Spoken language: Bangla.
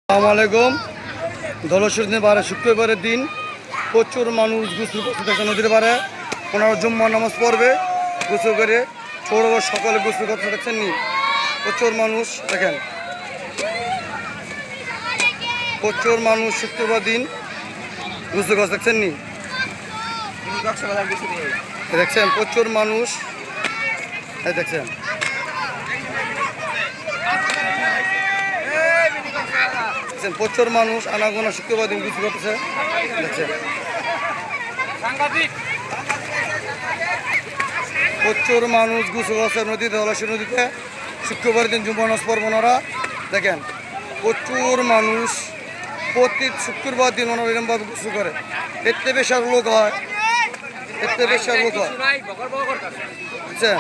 আসসালামু আলাইকুম। ধলেশ্বরী পারে শুক্রবারের দিন প্রচুর মানুষ গোসল করতে দেখে নদীর পারে। ওনারা জুম্মা নামাজ পড়বে, গোসল করে ছোট বড় সকালে গোসল করতে দেখছেন নি। প্রচুর মানুষ দেখেন, প্রচুর মানুষ শুক্রবার দিন গোসল করতে দেখছেন নি। দেখছেন প্রচুর মানুষ, দেখছেন প্রচুর মানুষ আনাগোনা শুক্রবার দিন গোসল করতেছে দেখছেন। প্রচুর মানুষ গোসল করছে নদীতে, ধলেশ্বরী নদীতে শুক্রবার দিন জুম্মা নামাজ পড়বেন ওরা দেখেন। প্রচুর মানুষ প্রতি শুক্রবার দিন ওনারা এরকমভাবে গোসল করে। এতে বেশার লোক হয়, এতে বেশার লোক হয় বুঝছেন।